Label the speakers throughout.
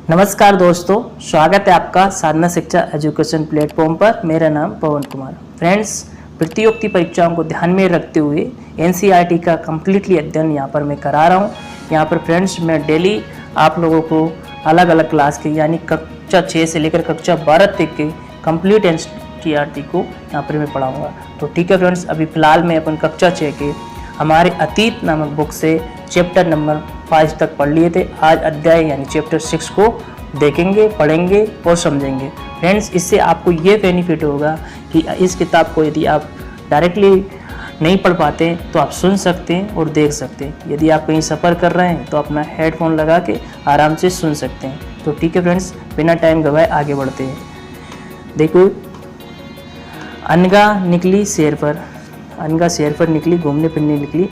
Speaker 1: नमस्कार दोस्तों, स्वागत है आपका साधना शिक्षा एजुकेशन प्लेटफॉर्म पर। मेरा नाम पवन कुमार। फ्रेंड्स, प्रतियोगिता परीक्षाओं को ध्यान में रखते हुए एनसीईआरटी का कम्प्लीटली अध्ययन यहाँ पर मैं करा रहा हूँ। यहाँ पर फ्रेंड्स मैं डेली आप लोगों को अलग अलग क्लास के यानी कक्षा 6 से लेकर कक्षा 12 तक के कम्प्लीट एनसीईआरटी को यहाँ पर मैं पढ़ाऊँगा। तो ठीक है फ्रेंड्स, अभी फ़िलहाल मैं अपन कक्षा 6 के हमारे अतीत नामक बुक से चैप्टर नंबर 5 तक पढ़ लिए थे। आज अध्याय यानी चैप्टर 6 को देखेंगे, पढ़ेंगे और समझेंगे। फ्रेंड्स, इससे आपको ये बेनिफिट होगा कि इस किताब को यदि आप डायरेक्टली नहीं पढ़ पाते तो आप सुन सकते हैं और देख सकते हैं। यदि आप कहीं सफ़र कर रहे हैं तो अपना हेडफोन लगा के आराम से सुन सकते हैं। तो ठीक है फ्रेंड्स, बिना टाइम गवाए आगे बढ़ते हैं। देखो, अनगा निकली सैर पर। अनगा सैर पर निकली, घूमने फिरने निकली।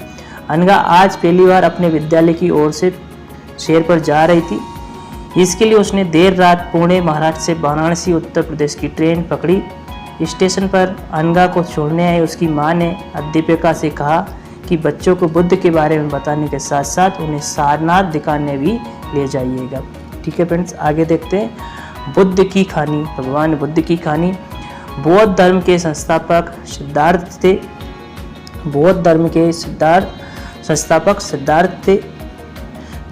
Speaker 1: अनगा आज पहली बार अपने विद्यालय की ओर से सैर पर जा रही थी। इसके लिए उसने देर रात पुणे महाराष्ट्र से वाराणसी उत्तर प्रदेश की ट्रेन पकड़ी। स्टेशन पर अनगा को छोड़ने आई उसकी मां ने अध्यापिका से कहा कि बच्चों को बुद्ध के बारे में बताने के साथ साथ उन्हें सारनाथ दिखाने भी ले जाइएगा। ठीक है फ्रेंड्स, आगे देखते हैं। बुद्ध की कहानी, भगवान बुद्ध की कहानी। बौद्ध धर्म के संस्थापक सिद्धार्थ थे। बौद्ध धर्म के संस्थापक सिद्धार्थ थे,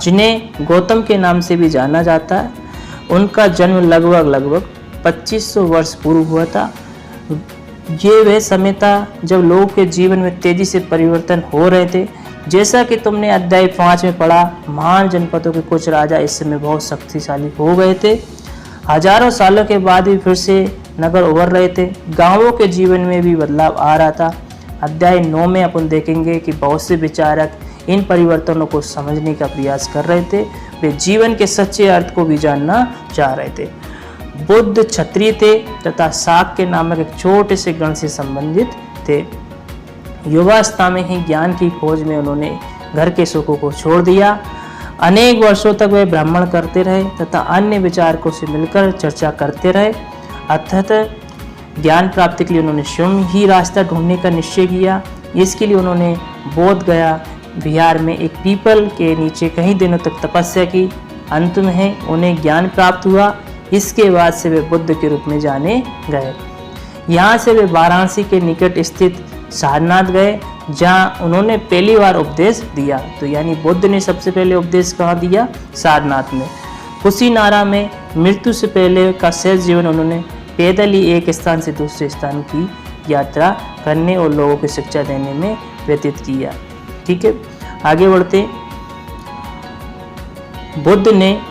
Speaker 1: जिन्हें गौतम के नाम से भी जाना जाता है। उनका जन्म लगभग 2500 वर्ष पूर्व हुआ था। ये वह समय था जब लोगों के जीवन में तेजी से परिवर्तन हो रहे थे। जैसा कि तुमने अध्याय 5 में पढ़ा, महान जनपदों के कुछ राजा इस समय बहुत शक्तिशाली हो गए थे। हजारों सालों के बाद भी फिर से नगर उभर रहे थे। गांवों के जीवन में भी बदलाव आ रहा था। अध्याय 9 में अपन देखेंगे कि बहुत से विचारक इन परिवर्तनों को समझने का प्रयास कर रहे थे। वे जीवन के सच्चे अर्थ को भी जानना चाह रहे थे। बुद्ध क्षत्रिय थे तथा शाक्य नामक एक छोटे से गण से संबंधित थे। युवावस्था में ही ज्ञान की खोज में उन्होंने घर के सुखों को छोड़ दिया। अनेक वर्षों तक वे भ्रमण करते रहे तथा अन्य विचारकों से मिलकर चर्चा करते रहे। अर्थात ज्ञान प्राप्ति के लिए उन्होंने स्वयं ही रास्ता ढूंढने का निश्चय किया। इसके लिए उन्होंने बोध गया बिहार में एक पीपल के नीचे कई दिनों तक तपस्या की। अंत में उन्हें ज्ञान प्राप्त हुआ। इसके बाद से वे बुद्ध के रूप में जाने गए। यहाँ से वे वाराणसी के निकट स्थित सारनाथ गए, जहाँ उन्होंने पहली बार उपदेश दिया। तो यानी बुद्ध ने सबसे पहले उपदेश कहाँ दिया? सारनाथ में। कुशीनारा में मृत्यु से पहले का शेष जीवन उन्होंने पैदल ही एक स्थान से दूसरे स्थान की यात्रा करने और लोगों को शिक्षा देने में व्यतीत किया। ठीक है, आगे बढ़ते। बुद्ध ने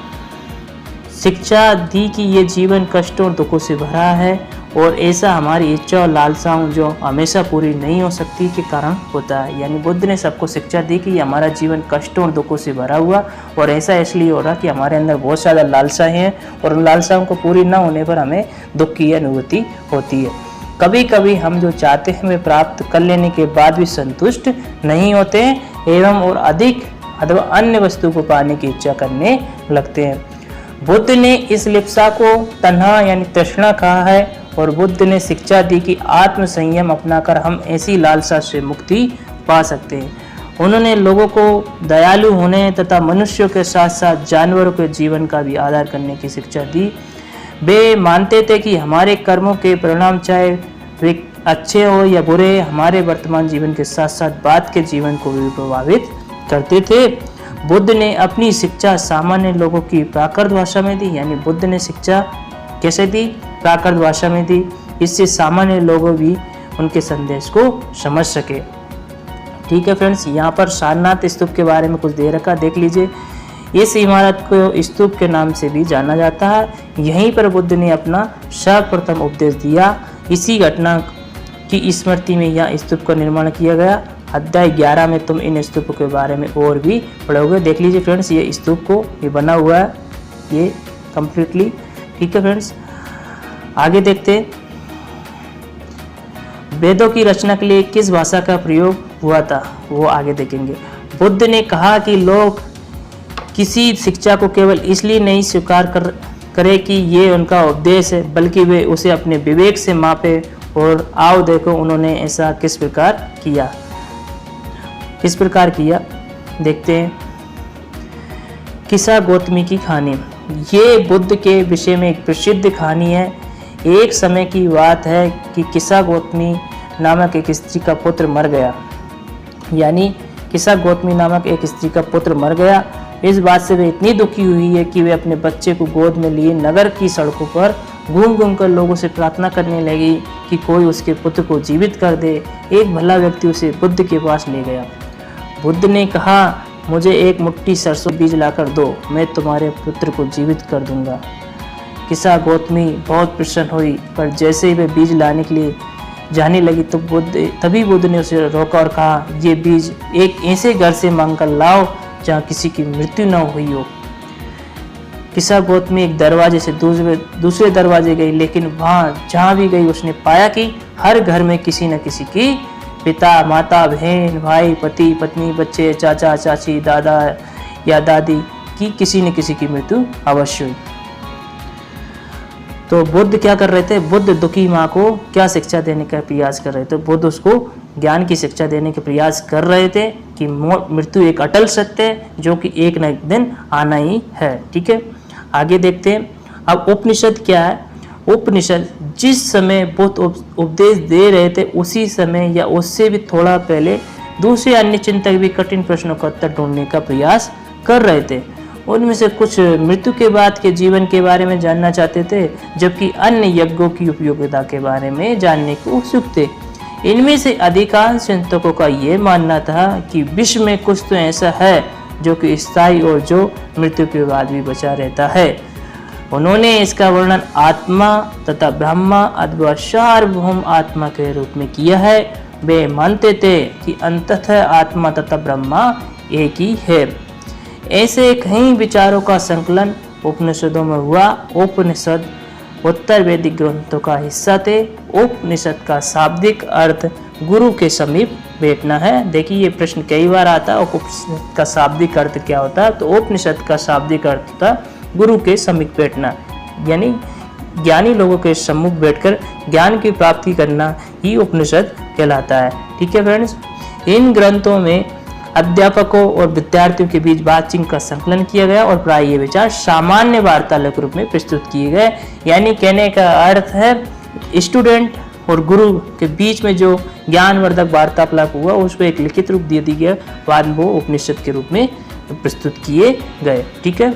Speaker 1: शिक्षा दी कि ये जीवन कष्टों और दुखों से भरा है और ऐसा हमारी इच्छा और लालसाओं जो हमेशा पूरी नहीं हो सकती के कारण होता है। यानी बुद्ध ने सबको शिक्षा दी कि हमारा जीवन कष्टों और दुखों से भरा हुआ और ऐसा इसलिए हो रहा कि हमारे अंदर बहुत ज़्यादा लालसाएं हैं और उन लालसाओं को पूरी ना होने पर हमें दुख की अनुभूति होती है। कभी कभी हम जो चाहते हैं वे प्राप्त कर लेने के बाद भी संतुष्ट नहीं होते हैं एवं और अधिक अथवा अन्य वस्तु को पाने की इच्छा करने लगते हैं। बुद्ध ने इस लिप्सा को तन्हा यानी तृष्णा कहा है और बुद्ध ने शिक्षा दी कि आत्म संयम अपनाकर हम ऐसी लालसा से मुक्ति पा सकते हैं। उन्होंने लोगों को दयालु होने तथा मनुष्यों के साथ साथ जानवरों के जीवन का भी आदर करने की शिक्षा दी। वे मानते थे कि हमारे कर्मों के परिणाम चाहे वे अच्छे हो या बुरे, हमारे वर्तमान जीवन के साथ साथ बाद के जीवन को भी प्रभावित करते थे। बुद्ध ने अपनी शिक्षा सामान्य लोगों की प्राकृत भाषा में दी। यानी बुद्ध ने शिक्षा कैसे दी? प्राकृत भाषा में दी, इससे सामान्य लोग भी उनके संदेश को समझ सके। ठीक है फ्रेंड्स, यहाँ पर सारनाथ स्तूप के बारे में कुछ दे रखा, देख लीजिए। इस इमारत को स्तूप के नाम से भी जाना जाता है। यहीं पर बुद्ध ने अपना सर्वप्रथम उपदेश दिया। इसी घटना की स्मृति में यह स्तूप का निर्माण किया गया। अध्याय 11 में तुम इन स्तूपों के बारे में और भी पढ़ोगे। देख लीजिए फ्रेंड्स, ये स्तूप को ये बना हुआ है ये कम्प्लीटली। ठीक है फ्रेंड्स, आगे देखते। वेदों की रचना के लिए किस भाषा का प्रयोग हुआ था वो आगे देखेंगे। बुद्ध ने कहा कि लोग किसी शिक्षा को केवल इसलिए नहीं स्वीकार करे कि ये उनका उपदेश है, बल्कि वे उसे अपने विवेक से मापे। और आओ देखो उन्होंने ऐसा किस प्रकार किया देखते हैं। किस्सा गौतमी की कहानी। ये बुद्ध के विषय में एक प्रसिद्ध कहानी है। एक समय की बात है कि किसा गौतमी नामक एक स्त्री का पुत्र मर गया। यानी किसा गौतमी नामक एक स्त्री का पुत्र मर गया। इस बात से वे इतनी दुखी हुई है कि वे अपने बच्चे को गोद में लिए नगर की सड़कों पर घूम घूम कर लोगों से प्रार्थना करने लगी कि कोई उसके पुत्र को जीवित कर दे। एक भला व्यक्ति उसे बुद्ध के पास ले गया। बुद्ध ने कहा, मुझे एक मुट्ठी सरसों बीज लाकर दो, मैं तुम्हारे पुत्र को जीवित कर दूंगा। किसा गौतमी बहुत प्रसन्न हुई, पर जैसे ही वे बीज लाने के लिए जाने लगी तो तभी बुद्ध ने उसे रोका और कहा, ये बीज एक ऐसे घर से मांग कर लाओ जहाँ किसी की मृत्यु न हुई हो। किसा गौतमी एक दरवाजे से दूसरे दरवाजे गई, लेकिन वहाँ जहाँ भी गई उसने पाया कि हर घर में किसी न किसी की पिता, माता, बहन, भाई, पति, पत्नी, बच्चे, चाचा, चाची, दादा या दादी की किसी न किसी की मृत्यु अवश्य हुई। तो बुद्ध क्या कर रहे थे? बुद्ध दुखी माँ को क्या शिक्षा देने का प्रयास कर रहे थे? बुद्ध उसको ज्ञान की शिक्षा देने के प्रयास कर रहे थे कि मृत्यु एक अटल सत्य है जो कि एक न एक दिन आना ही है। ठीक है, आगे देखते हैं। अब उपनिषद क्या है? उपनिषद जिस समय बुद्ध उपदेश दे रहे थे उसी समय या उससे भी थोड़ा पहले दूसरे अन्य चिंतक भी कठिन प्रश्नों का उत्तर ढूंढने का प्रयास कर रहे थे। उनमें से कुछ मृत्यु के बाद के जीवन के बारे में जानना चाहते थे, जबकि अन्य यज्ञों की उपयोगिता के बारे में जानने को उत्सुक थे। इनमें से अधिकांश चिंतकों का ये मानना था कि विश्व में कुछ तो ऐसा है जो कि स्थायी और जो मृत्यु के बाद भी बचा रहता है। उन्होंने इसका वर्णन आत्मा तथा ब्रह्मा अथवा सार्वभौम आत्मा के रूप में किया है। वे मानते थे कि अंततः आत्मा तथा ब्रह्मा एक ही है। ऐसे कई विचारों का संकलन उपनिषदों में हुआ। उपनिषद उत्तर वैदिक ग्रंथों का हिस्सा थे। उपनिषद का शाब्दिक अर्थ गुरु के समीप बैठना है। देखिए, ये प्रश्न कई बार आता है, उपनिषद का शाब्दिक अर्थ क्या होता है? तो उपनिषद का शाब्दिक अर्थ होता है गुरु के समीप बैठना, यानी ज्ञानी लोगों के सम्मुख बैठकर ज्ञान की प्राप्ति करना ही उपनिषद कहलाता है। ठीक है फ्रेंड्स, इन ग्रंथों में अध्यापकों और विद्यार्थियों के बीच बातचीत का संकलन किया गया और प्राय ये विचार सामान्य वार्तालाप के रूप में प्रस्तुत किए गए। यानी कहने का अर्थ है स्टूडेंट और गुरु के बीच में जो ज्ञानवर्धक वार्तालाप हुआ उसको एक लिखित रूप दे दिया गया, बाद में वो उपनिषद के रूप में प्रस्तुत किए गए। ठीक है,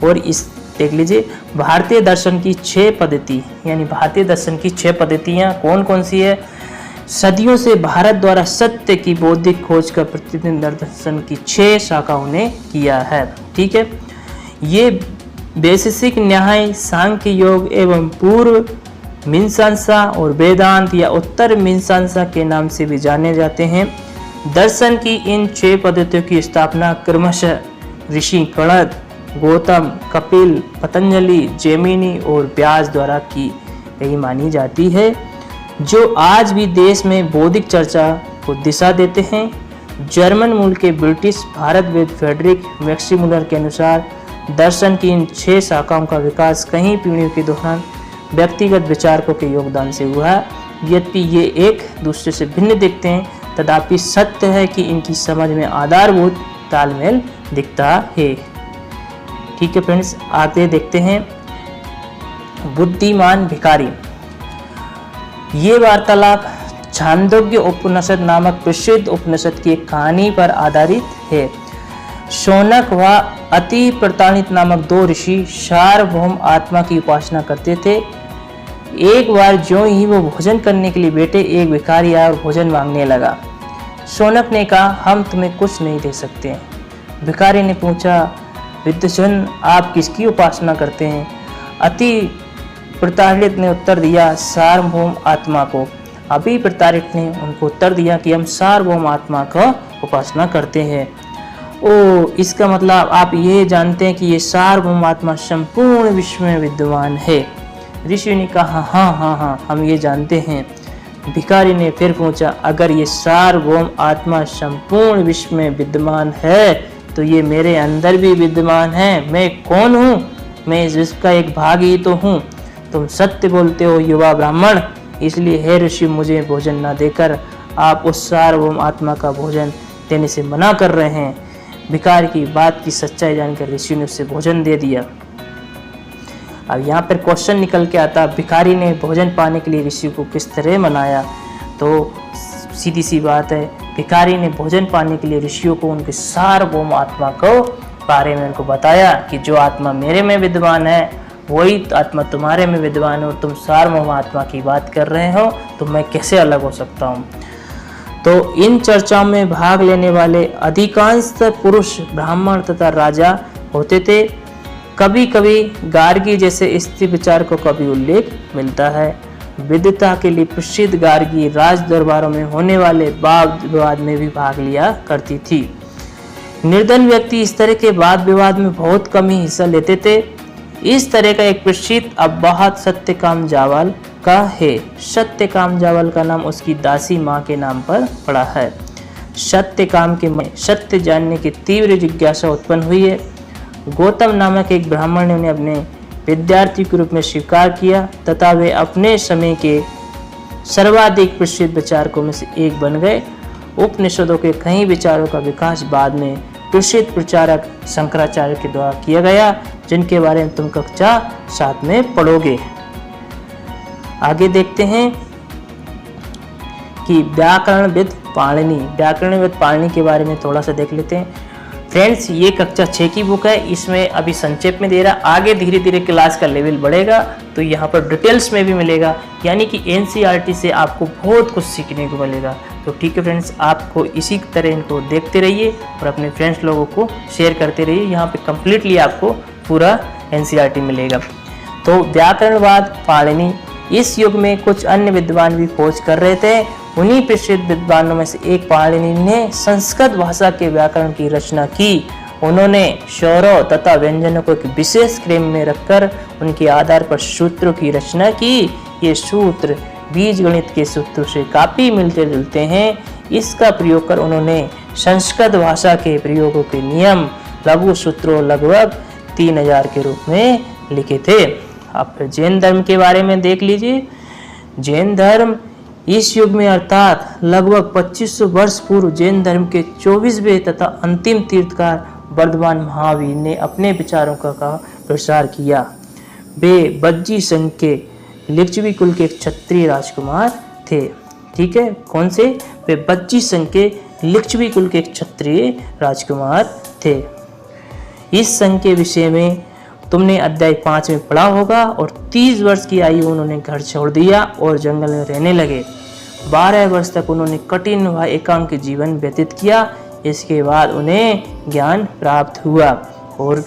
Speaker 1: और इस देख लीजिए, भारतीय दर्शन की 6 पद्धति, यानी भारतीय दर्शन की 6 पद्धतियाँ कौन कौन सी है? सदियों से भारत द्वारा सत्य की बौद्धिक खोज का प्रतिदिन दर्शन की 6 शाखाओं ने किया है। ठीक है, ये वैशेषिक न्याय, सांख्य योग एवं पूर्व मीमांसा और वेदांत या उत्तर मीमांसा के नाम से भी जाने जाते हैं। दर्शन की इन 6 पद्धतियों की स्थापना क्रमशः ऋषि कणद, गौतम, कपिल, पतंजलि, जैमिनी और व्यास द्वारा की गई मानी जाती है, जो आज भी देश में बौद्धिक चर्चा को दिशा देते हैं। जर्मन मूल के ब्रिटिश भारतवेद फ्रेडरिक मैक्सिमुलर के अनुसार दर्शन की इन 6 शाखाओं का विकास कई पीढ़ियों के दौरान व्यक्तिगत विचारकों के योगदान से हुआ है। यद्यपि ये एक दूसरे से भिन्न दिखते हैं, तथापि सत्य है कि इनकी समझ में आधारभूत तालमेल दिखता है। ठीक है फ्रेंड्स, आगे देखते हैं बुद्धिमान भिखारी। ये वार्तालाप छांदोग्य उपनिषद नामक प्रसिद्ध उपनिषद की एक कहानी पर आधारित है। शौनक व अति प्रताड़ित नामक 2 ऋषि सार्वभौम आत्मा की उपासना करते थे। एक बार ज्यों ही वो भोजन करने के लिए बैठे, एक भिखारी आया और भोजन मांगने लगा। शौनक ने कहा, हम तुम्हें कुछ नहीं दे सकते। भिखारी ने पूछा, विद्वजन आप किसकी उपासना करते हैं? अति प्रताड़ित ने उत्तर दिया, सार्वभौम आत्मा को। अभी प्रताड़ित ने उनको उत्तर दिया कि हम सार्वभौम आत्मा का उपासना करते हैं। ओ, इसका मतलब आप ये जानते हैं कि ये सार्वभौम आत्मा संपूर्ण विश्व में विद्यमान है। ऋषि ने कहा, हाँ, हम ये जानते हैं। भिखारी ने फिर पूछा, अगर ये सार्वभौम आत्मा संपूर्ण विश्व में विद्यमान है तो ये मेरे अंदर भी विद्यमान है। मैं कौन हूँ? मैं इस विश्व का एक भाग ही तो हूँ। तुम सत्य बोलते हो युवा ब्राह्मण, इसलिए हे ऋषि, मुझे भोजन न देकर आप उस सार्वभौम आत्मा का भोजन देने से मना कर रहे हैं। भिखारी की बात की सच्चाई जानकर ऋषि ने उसे भोजन दे दिया। अब यहाँ पर क्वेश्चन निकल के आता, भिखारी ने भोजन पाने के लिए ऋषि को किस तरह मनाया? तो सीधी सी बात है, भिखारी ने भोजन पाने के लिए ऋषियों को उनके सार्वभौम आत्मा को बारे में उनको बताया कि जो आत्मा मेरे में विद्वान है वही आत्मा तुम्हारे में विद्वान है, और तुम सार्वभौम आत्मा की बात कर रहे हो, तो मैं कैसे अलग हो सकता हूँ? तो इन चर्चाओं में भाग लेने वाले अधिकांश पुरुष ब्राह्मण तथा राजा होते थे। कभी कभी गार्गी जैसे स्त्री विचारकों का भी उल्लेख मिलता है। विद्वता के लिए प्रसिद्ध गार्गी राज दरबारों में होने वाले वाद विवाद में भी भाग लिया करती थी। निर्धन व्यक्ति इस तरह के वाद विवाद में बहुत कम ही हिस्सा लेते थे। इस तरह का एक प्रसिद्ध अब्बाहत सत्यकाम जावल का है। सत्यकाम जावल का नाम उसकी दासी माँ के नाम पर पड़ा है। सत्यकाम के मन सत्य जानने की तीव्र जिज्ञासा उत्पन्न हुई है। गौतम नामक एक ब्राह्मण ने उन्हें अपने विद्यार्थी के रूप में स्वीकार किया तथा वे अपने समय के सर्वाधिक प्रसिद्ध विचारकों में से एक बन गए। उपनिषदों के कई विचारों का विकास बाद में प्रसिद्ध प्रचारक शंकराचार्य के द्वारा किया गया, जिनके बारे में तुम कक्षा 7 में पढ़ोगे। आगे देखते हैं कि व्याकरणविद पाणिनि के बारे में थोड़ा सा देख लेते हैं। फ्रेंड्स, ये कक्षा 6 की बुक है, इसमें अभी संक्षेप में दे रहा, आगे धीरे धीरे क्लास का लेवल बढ़ेगा तो यहाँ पर डिटेल्स में भी मिलेगा, यानी कि एनसीईआरटी से आपको बहुत कुछ सीखने को मिलेगा। तो ठीक है फ्रेंड्स, आपको इसी तरह इनको देखते रहिए और अपने फ्रेंड्स लोगों को शेयर करते रहिए। यहाँ पे कम्प्लीटली आपको पूरा एनसीईआरटी मिलेगा। तो व्याकरणवाद पाणिनि, इस युग में कुछ अन्य विद्वान भी खोज कर रहे थे। उन्हीं प्रसिद्ध विद्वानों में से एक पाणिनि ने संस्कृत भाषा के व्याकरण की रचना की। उन्होंने स्वरों तथा व्यंजनों को एक विशेष क्रम में रखकर उनके आधार पर सूत्रों की रचना की। ये सूत्र बीज गणित के सूत्रों से काफी मिलते जुलते हैं। इसका प्रयोग कर उन्होंने संस्कृत भाषा के प्रयोगों के नियम लघु सूत्रों लगभग 3000 के रूप में लिखे थे। अब फिर जैन धर्म के बारे में देख लीजिए। जैन धर्म इस युग में अर्थात लगभग 2500 वर्ष पूर्व जैन धर्म के 24वें तथा अंतिम तीर्थकार वर्धमान महावीर ने अपने विचारों का प्रसार किया। वे बज्जी संघ के लिच्छवी कुल के क्षत्रिय राजकुमार थे। ठीक है, कौन से? वे बज्जी संघ के लिच्छवी कुल के क्षत्रिय राजकुमार थे। इस संघ के विषय में तुमने अध्याय 5 में पढ़ा होगा। और 30 वर्ष की आयु उन्होंने घर छोड़ दिया और जंगल में रहने लगे। 12 वर्ष तक उन्होंने कठिन व एकांत जीवन व्यतीत किया। इसके बाद उन्हें ज्ञान प्राप्त हुआ और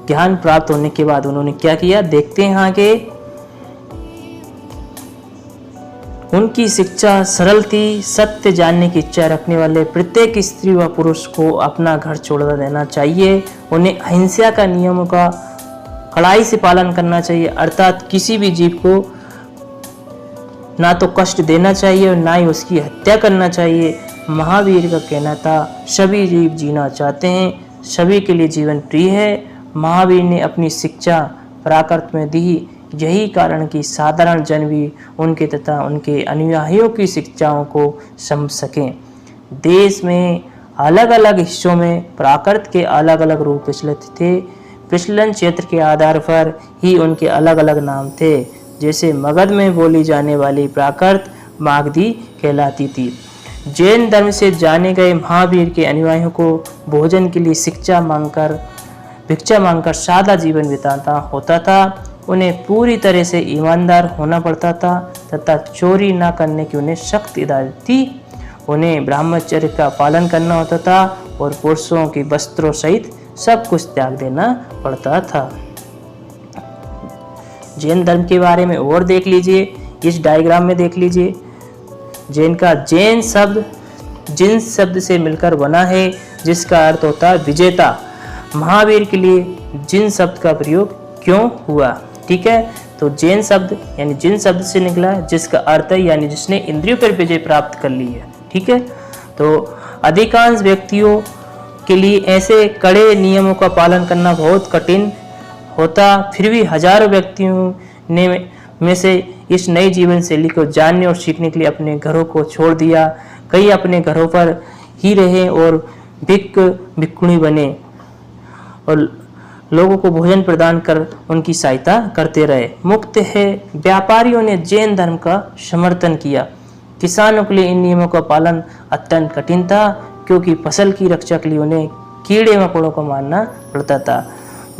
Speaker 1: ज्ञान प्राप्त होने के बाद उन्होंने क्या किया देखते हैं आगे। उनकी शिक्षा सरल थी। सत्य जानने की इच्छा रखने वाले प्रत्येक स्त्री व पुरुष को अपना घर छोड़ देना चाहिए। उन्हें अहिंसा का नियमों का कड़ाई से पालन करना चाहिए, अर्थात किसी भी जीव को ना तो कष्ट देना चाहिए और ना ही उसकी हत्या करना चाहिए। महावीर का कहना था, सभी जीव जीना चाहते हैं, सभी के लिए जीवन प्रिय है। महावीर ने अपनी शिक्षा प्राकृत में दी। यही कारण कि साधारण जन भी उनके तथा उनके अनुयायियों की शिक्षाओं को समझ सकें। देश में अलग अलग हिस्सों में प्राकृत के अलग अलग रूप प्रचलित थे। प्रचलन क्षेत्र के आधार पर ही उनके अलग अलग नाम थे। जैसे मगध में बोली जाने वाली प्राकृत मागधी कहलाती थी। जैन धर्म से जाने गए महावीर के अनुयायियों को भोजन के लिए भिक्षा मांगकर सादा जीवन बिताना होता था। उन्हें पूरी तरह से ईमानदार होना पड़ता था तथा चोरी न करने की उन्हें सख्त हिदायत थी। उन्हें ब्रह्मचर्य का पालन करना होता था और पुरुषों के वस्त्रों सहित सब कुछ त्याग देना पड़ता था। जैन धर्म के बारे में और देख लीजिए, इस डायग्राम में देख लीजिए। जैन का जैन शब्द जिन शब्द से मिलकर बना है, जिसका अर्थ होता है विजेता। महावीर के लिए जिन शब्द का प्रयोग क्यों हुआ? ठीक है, तो जैन शब्द यानी जिन शब्द से निकला है, जिसका अर्थ है यानी जिसने इंद्रियों पर विजय प्राप्त कर ली है। ठीक है, तो अधिकांश व्यक्तियों के लिए ऐसे कड़े नियमों का पालन करना बहुत कठिन होता। फिर भी हजारों व्यक्तियों ने में से इस नई जीवन शैली को जानने और सीखने के लिए अपने घरों को छोड़ दिया। कई अपने घरों पर ही रहे और भिक्ख भिक्षुणी बने और लोगों को भोजन प्रदान कर उनकी सहायता करते रहे। मुक्त है व्यापारियों ने जैन धर्म का समर्थन किया। किसानों के लिए इन नियमों का पालन अत्यंत कठिन था, क्योंकि फसल की रक्षा के लिए उन्हें कीड़े मकोड़ों को मारना पड़ता था।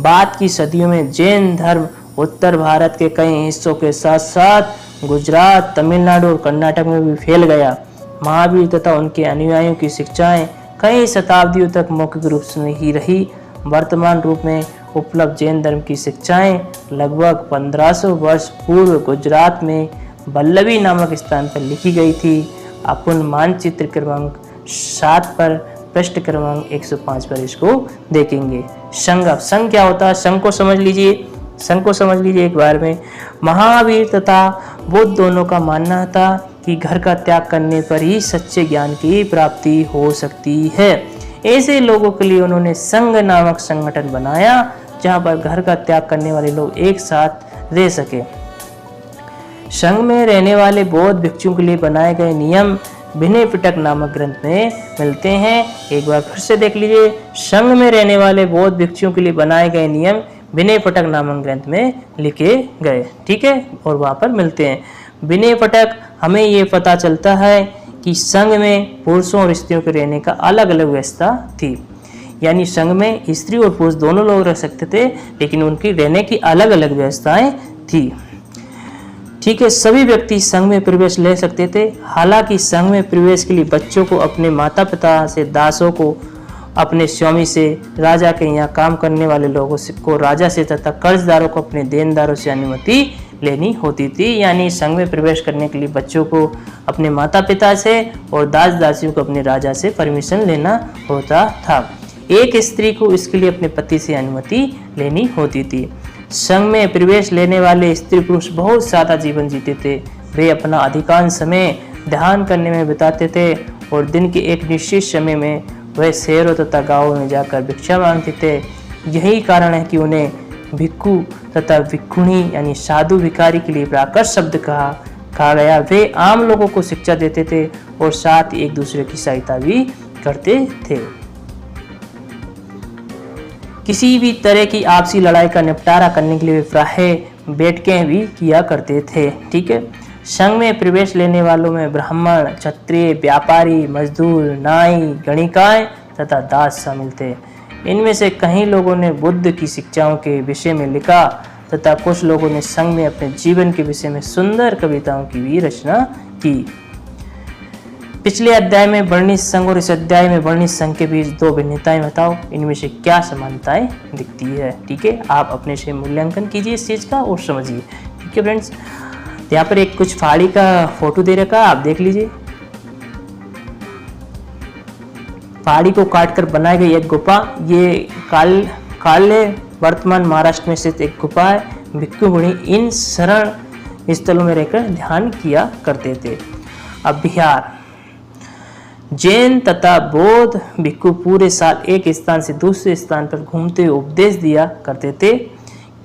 Speaker 1: बाद की सदियों में जैन धर्म उत्तर भारत के कई हिस्सों के साथ साथ गुजरात, तमिलनाडु और कर्नाटक में भी फैल गया। महावीर तथा उनके अनुयायियों की शिक्षाएं कई शताब्दियों तक मौखिक रूप से ही रही। वर्तमान रूप में उपलब्ध जैन धर्म की शिक्षाएं लगभग 1500 वर्ष पूर्व गुजरात में वल्लभी नामक स्थान पर लिखी गई थी। अपन मानचित्र क्रमांक 7 पर पृष्ठ क्रमांक 105 पर इसको देखेंगे। संघ, अब संघ क्या होता है? संघ को समझ लीजिए। संघ को समझ लीजिए एक बार में। महावीर तथा बुद्ध दोनों का मानना था कि घर का त्याग करने पर ही सच्चे ज्ञान की प्राप्ति हो सकती है। ऐसे लोगों के लिए उन्होंने संघ नामक संगठन बनाया, जहां पर घर का त्याग करने वाले लोग एक साथ रह सके। संघ में रहने वाले बौद्ध भिक्षुओं के लिए बनाए गए नियम विनय पिटक नामक ग्रंथ में मिलते हैं। एक बार फिर से देख लीजिए। संघ में रहने वाले बौद्ध भिक्षुओं के लिए बनाए गए नियम विनय पिटक नामक ग्रंथ में लिखे गए, ठीक है, और वहां पर मिलते हैं। विनय पिटक हमें ये पता चलता है कि संघ में पुरुषों और स्त्रियों के रहने का अलग अलग व्यवस्था थी। यानी संघ में स्त्री और पुरुष दोनों लोग रह सकते थे, लेकिन उनकी रहने की अलग अलग व्यवस्थाएं थी, ठीक है। सभी व्यक्ति संघ में प्रवेश ले सकते थे। हालांकि संघ में प्रवेश के लिए बच्चों को अपने माता पिता से, दासों को अपने स्वामी से, राजा के यहाँ काम करने वाले लोगों को राजा से तथा कर्जदारों को अपने देनदारों से अनुमति लेनी होती थी। यानी संघ में प्रवेश करने के लिए बच्चों को अपने माता पिता से और दास दासियों को अपने राजा से परमिशन लेना होता था। एक स्त्री को इसके लिए अपने पति से अनुमति लेनी होती थी। संघ में प्रवेश लेने वाले स्त्री पुरुष बहुत सादा जीवन जीते थे। वे अपना अधिकांश समय ध्यान करने में बिताते थे और दिन के एक निश्चित समय में वह शहरों तथा गांवों में जाकर भिक्षा मांगते थे। यही कारण है कि उन्हें भिक्खु तथा भिक्षुणी यानी साधु भिखारी के लिए प्राकृत शब्द कहा गया। वे आम लोगों को शिक्षा देते थे और साथ ही एक दूसरे की सहायता भी करते थे। किसी भी तरह की आपसी लड़ाई का निपटारा करने के लिए वे प्रायः बैठकें भी किया करते थे, ठीक है। संघ में प्रवेश लेने वालों में ब्राह्मण, क्षत्रिय, व्यापारी, मजदूर, नाई, गणिकाएं तथा दास शामिल थे। इनमें से कई लोगों ने बुद्ध की शिक्षाओं के विषय में लिखा तथा कुछ लोगों ने संघ में अपने जीवन के विषय में सुंदर कविताओं की भी रचना की। पिछले अध्याय में वर्णित संघ और इस अध्याय में वर्णित संघ के बीच दो भिन्नताएं बताओ, इनमें से क्या समानताएं दिखती है, ठीक है। आप अपने से मूल्यांकन कीजिए इस चीज का और समझिए, ठीक है फ्रेंड्स। यहाँ पर एक कुछ पहाड़ी का फोटो दे रखा है, आप देख लीजिए। पहाड़ी को काटकर बनाई गई एक गुफा, ये काले वर्तमान महाराष्ट्र में स्थित एक गुफा है। भिक्षु मुनि इन शरण स्थलों में रहकर ध्यान किया करते थे। अब बिहार, जैन तथा बौद्ध भिक्षु पूरे साल एक स्थान से दूसरे स्थान पर घूमते हुए उपदेश दिया करते थे।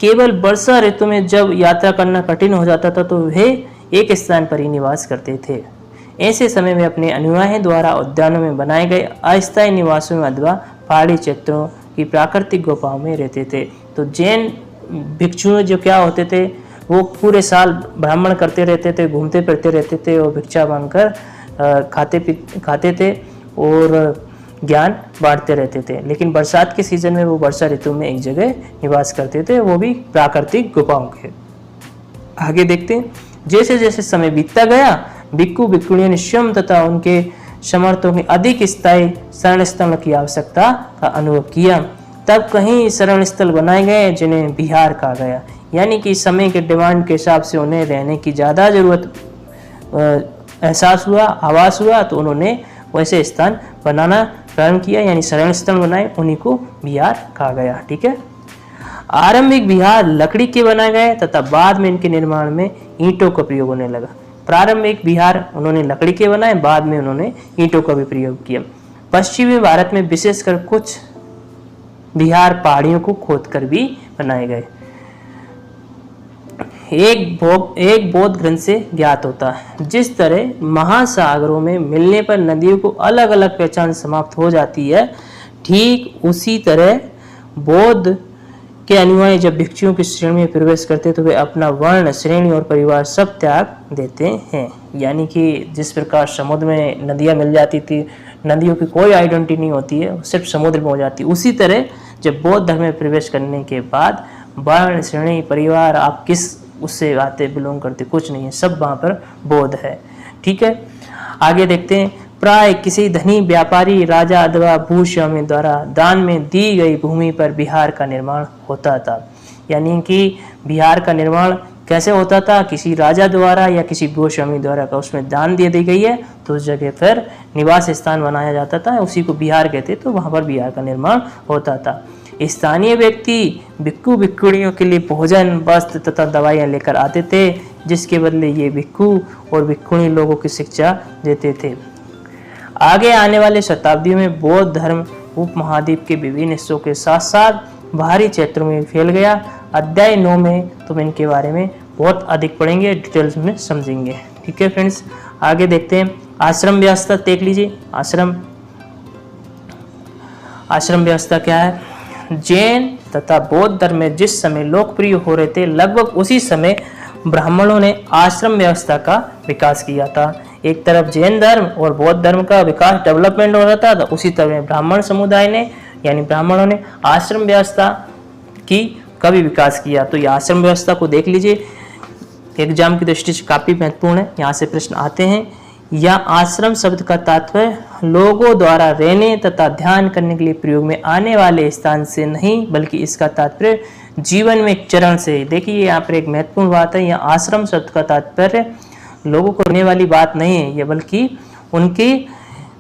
Speaker 1: केवल वर्षा ऋतु में जब यात्रा करना कठिन हो जाता था तो वे एक स्थान पर ही निवास करते थे। ऐसे समय में अपने अनुयायियों द्वारा उद्यानों में बनाए गए अस्थायी निवासों में अथवा पहाड़ी क्षेत्रों की प्राकृतिक गुफाओं में रहते थे। तो जैन भिक्षु जो क्या होते थे, वो पूरे साल भ्रमण करते रहते थे, घूमते फिरते रहते थे और भिक्षा मांगकर खाते थे और ज्ञान बांटते रहते थे। लेकिन बरसात के सीजन में वो वर्षा ऋतु में एक जगह निवास करते थे, वो भी प्राकृतिक गुफाओं के। आगे देखते हैं। जैसे जैसे समय बीतता गया, भिक्षु भिक्षुणियों ने स्वयं तथा उनके समर्थकों की अधिक स्थायी शरण स्थल की आवश्यकता का अनुभव किया। तब कहीं शरण स्थल बनाए गए जिन्हें बिहार कहा गया। यानी कि समय के डिमांड के हिसाब से उन्हें रहने की ज़्यादा जरूरत एहसास हुआ, आवास हुआ, तो उन्होंने वैसे स्थान बनाना प्रारंभ किया, यानी शरण स्थल बनाए, उन्हीं को बिहार कहा गया, ठीक है। आरंभिक बिहार लकड़ी के बनाए गए तथा बाद में इनके निर्माण में ईंटों का प्रयोग होने लगा। प्रारंभिक बिहार उन्होंने लकड़ी के बनाए, बाद में उन्होंने ईंटों का भी प्रयोग किया। पश्चिमी भारत में विशेषकर कुछ बिहार पहाड़ियों को खोदकर भी बनाए गए। एक बौद्ध ग्रंथ से ज्ञात होता है। जिस तरह महासागरों में मिलने पर नदियों को अलग अलग पहचान समाप्त हो जाती है, ठीक उसी तरह बौद्ध के अनुयायी जब भिक्षुओं की श्रेणी में प्रवेश करते तो वे अपना वर्ण, श्रेणी और परिवार सब त्याग देते हैं। यानी कि जिस प्रकार समुद्र में नदियाँ मिल जाती थी, नदियों की कोई आइडेंटिटी नहीं होती है, सिर्फ समुद्र में हो जाती है, उसी तरह जब बौद्ध धर्म में प्रवेश करने के बाद वर्ण, श्रेणी, परिवार, आप किस उससे आते बिलोंग करते, कुछ नहीं है, सब वहाँ पर बौद्ध है। ठीक है, आगे देखते हैं। प्राय किसी धनी व्यापारी, राजा अथवा भूस्वामी द्वारा दान में दी गई भूमि पर बिहार का निर्माण होता था। यानी कि बिहार का निर्माण कैसे होता था? किसी राजा द्वारा या किसी भूस्वामी द्वारा का उसमें दान दे दी गई है तो उस जगह पर निवास स्थान बनाया जाता था, उसी को बिहार कहते, तो वहाँ पर बिहार का निर्माण होता था। स्थानीय व्यक्ति भिक्खु भिक्षुणियों के लिए भोजन, वस्त्र तथा दवाइयाँ लेकर आते थे, जिसके बदले ये भिक्खु और भिक्षुणी लोगों की शिक्षा देते थे। आगे आने वाले शताब्दियों में बौद्ध धर्म उपमहाद्वीप के विभिन्न हिस्सों के साथ साथ बाहरी क्षेत्रों में फैल गया। अध्याय 9 में तुम इनके बारे में बहुत अधिक पढ़ेंगे, डिटेल्स में समझेंगे। ठीक है फ्रेंड्स, आगे देखते हैं। आश्रम व्यवस्था देख लीजिए। आश्रम व्यवस्था क्या है? जैन तथा बौद्ध धर्म में जिस समय लोकप्रिय हो रहे थे, लगभग उसी समय ब्राह्मणों ने आश्रम व्यवस्था का विकास किया था। एक तरफ जैन धर्म और बौद्ध धर्म का विकास, डेवलपमेंट हो रहा था, तो उसी तरह ब्राह्मण समुदाय ने यानी ब्राह्मणों ने आश्रम व्यवस्था की कभी विकास किया। तो ये आश्रम व्यवस्था को देख लीजिए, एग्जाम की दृष्टि से काफी महत्वपूर्ण है। यहाँ से प्रश्न आते हैं। या आश्रम शब्द का तात्पर्य लोगों द्वारा रहने तथा ध्यान करने के लिए प्रयोग में आने वाले स्थान से नहीं, बल्कि इसका तात्पर्य जीवन में एक चरण से। देखिए यहाँ पर एक महत्वपूर्ण बात है, यहाँ आश्रम शब्द का तात्पर्य लोगों को रहने वाली बात नहीं है, यह बल्कि उनकी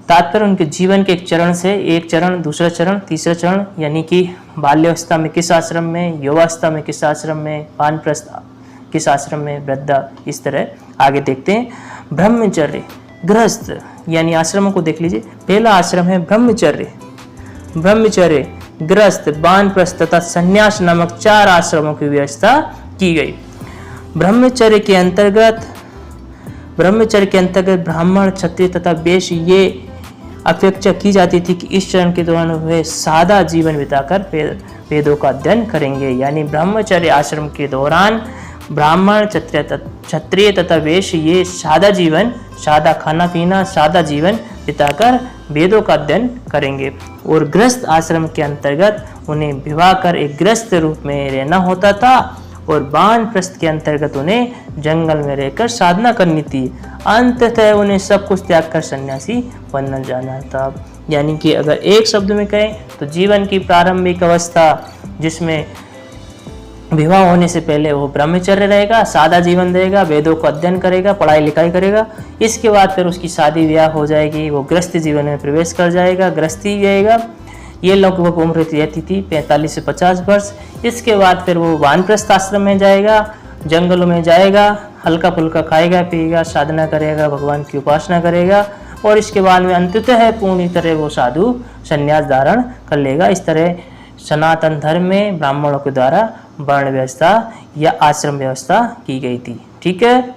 Speaker 1: तात्पर्य उनके जीवन के एक चरण से, एक चरण, दूसरा चरण, तीसरा चरण, यानी कि बाल्यावस्था में किस आश्रम में, युवावस्था में किस आश्रम में, वानप्रस्थ किस आश्रम में, वृद्धा, इस तरह। आगे देखते हैं। ब्रह्मचर्य, गृहस्थ, यानी आश्रमों को देख लीजिए। पहला आश्रम है ब्रह्मचर्य, गृहस्थ, वानप्रस्थ तथा संन्यास नामक 4 आश्रमों की व्यवस्था की गई। ब्रह्मचर्य के अंतर्गत ब्राह्मण, क्षत्रिय तथा वैश्य ये अपेक्षा की जाती थी कि इस चरण के दौरान वे सादा जीवन बिताकर वेदों का अध्ययन करेंगे। यानी ब्रह्मचर्य आश्रम के दौरान ब्राह्मण, क्षत्रिय तथा वैश्य ये सादा खाना पीना, सादा जीवन बिताकर वेदों का अध्ययन करेंगे। और गृहस्थ आश्रम के अंतर्गत उन्हें विवाह कर एक गृहस्थ रूप में रहना होता था, और वानप्रस्थ के अंतर्गत उन्हें जंगल में रहकर साधना करनी थी। अंततः उन्हें सब कुछ त्याग कर सन्यासी बनना जाना था। यानी कि अगर एक शब्द में कहें तो जीवन की प्रारंभिक अवस्था जिसमें विवाह होने से पहले वो ब्रह्मचर्य रहेगा, सादा जीवन रहेगा, वेदों को अध्ययन करेगा, पढ़ाई लिखाई करेगा। इसके बाद फिर उसकी शादी ब्याह हो जाएगी, वो गृहस्थ जीवन में प्रवेश कर जाएगा, गृहस्थी रहेगा। ये लगभग उम्र रहती थी 45 से 50 वर्ष। इसके बाद फिर वो वानप्रस्थ आश्रम में जाएगा, जंगलों में जाएगा, हल्का फुल्का खाएगा पिएगा, साधना करेगा, भगवान की उपासना करेगा, और इसके बाद में अंततः पूर्ण तरह वो साधु संन्यास धारण कर लेगा। इस तरह सनातन धर्म में ब्राह्मणों के द्वारा वर्ण व्यवस्था या आश्रम व्यवस्था की गई थी। ठीक है,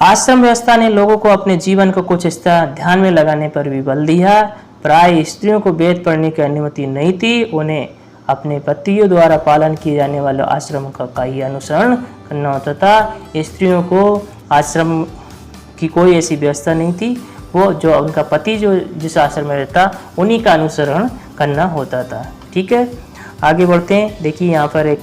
Speaker 1: आश्रम व्यवस्था ने लोगों को अपने जीवन को कुछ हिस्सा ध्यान में लगाने पर भी बल दिया। प्राय स्त्रियों को वेद पढ़ने की अनुमति नहीं थी, उन्हें अपने पतियों द्वारा पालन किए जाने वाले आश्रम का ही अनुसरण करना होता था। स्त्रियों को आश्रम की कोई ऐसी व्यवस्था नहीं थी, वो जो उनका पति जो जिस आश्रम में रहता उन्हीं का अनुसरण करना होता था। ठीक है, आगे बढ़ते हैं। देखिए यहाँ पर एक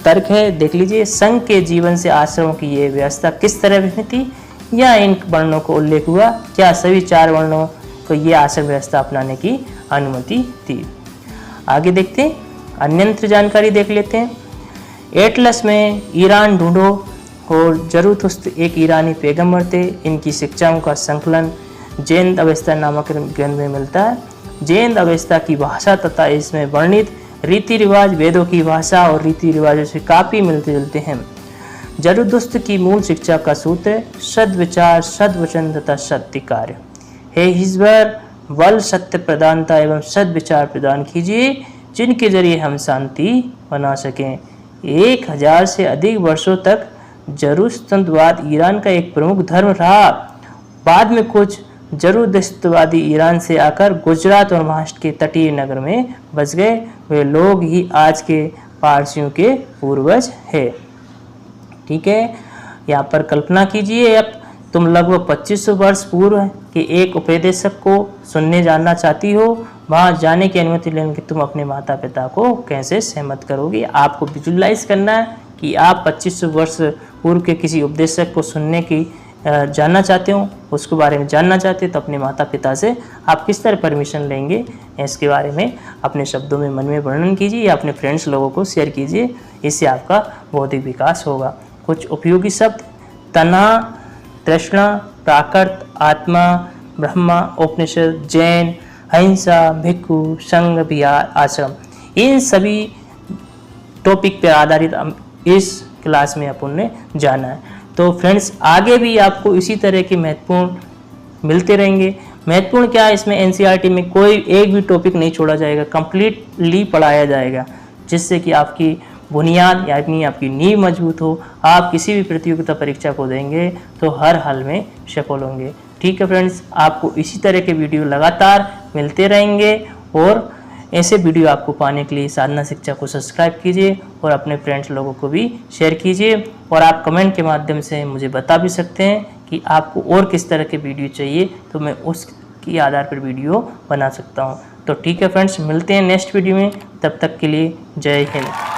Speaker 1: तर्क है, देख लीजिए। संघ के जीवन से आश्रमों की ये व्यवस्था किस तरह भिन्न थी, या इन वर्णों को उल्लेख हुआ? क्या सभी 4 वर्णों को ये आश्रम व्यवस्था अपनाने की अनुमति थी? आगे देखते हैं, अन्यंत्र जानकारी देख लेते हैं। एटलस में ईरान ढूंढो और जरूतुस्त एक ईरानी पैगंबर थे। इनकी शिक्षाओं का संकलन जैन अवस्था नामक ग्रंथ में मिलता है। जैन अवस्था की भाषा तथा इसमें वर्णित रीति रिवाज वेदों की भाषा और रीति रिवाजों से काफी मिलते जुलते हैं। जरूतुस्त की मूल शिक्षा का सूत्र सद्विचार, सद्वचन तथा सत्य कार्य हे ईश्वर, बल सत्य प्रदानता एवं सद्विचार प्रदान कीजिए, जिनके जरिए हम शांति बना सकें। 1000 से अधिक वर्षों तक जरूतुस्तवाद ईरान का एक प्रमुख धर्म रहा। बाद में कुछ जरूदस्तवादी ईरान से आकर गुजरात और महाराष्ट्र के तटीय नगर में बस गए। वे लोग ही आज के पारसियों के पूर्वज है। ठीक है, यहाँ पर कल्पना कीजिए, अब तुम लगभग 2500 वर्ष पूर्व के एक उपदेशक को सुनने जानना चाहती हो, वहाँ जाने की अनुमति लेने के तुम अपने माता पिता को कैसे सहमत करोगे। आपको विजुलाइज करना है कि आप 2500 वर्ष पूर्व के किसी उपदेशक को सुनने की जानना चाहते हो, उसके बारे में जानना चाहते हो, तो अपने माता पिता से आप किस तरह परमिशन लेंगे, इसके बारे में अपने शब्दों में मन में वर्णन कीजिए या अपने फ्रेंड्स लोगों को शेयर कीजिए। इससे आपका बौद्धिक विकास होगा। कुछ उपयोगी शब्द: तना, तृष्णा, प्राकृत, आत्मा, ब्रह्मा, उपनिषद, जैन, अहिंसा, भिक्षु, संघ, विहार, आश्रम। इन सभी टॉपिक पर आधारित इस क्लास में अपन ने जाना है। तो फ्रेंड्स, आगे भी आपको इसी तरह के महत्वपूर्ण मिलते रहेंगे। महत्वपूर्ण क्या है, इसमें एनसीईआरटी में कोई एक भी टॉपिक नहीं छोड़ा जाएगा, कंप्लीटली पढ़ाया जाएगा, जिससे कि आपकी बुनियाद यानी आपकी नींव मजबूत हो। आप किसी भी प्रतियोगिता परीक्षा को देंगे तो हर हाल में सफल होंगे। ठीक है फ्रेंड्स, आपको इसी तरह के वीडियो लगातार मिलते रहेंगे और ऐसे वीडियो आपको पाने के लिए साधना शिक्षा को सब्सक्राइब कीजिए और अपने फ्रेंड्स लोगों को भी शेयर कीजिए। और आप कमेंट के माध्यम से मुझे बता भी सकते हैं कि आपको और किस तरह के वीडियो चाहिए, तो मैं उसके आधार पर वीडियो बना सकता हूँ। तो ठीक है फ्रेंड्स, मिलते हैं नेक्स्ट वीडियो में, तब तक के लिए जय हिंद।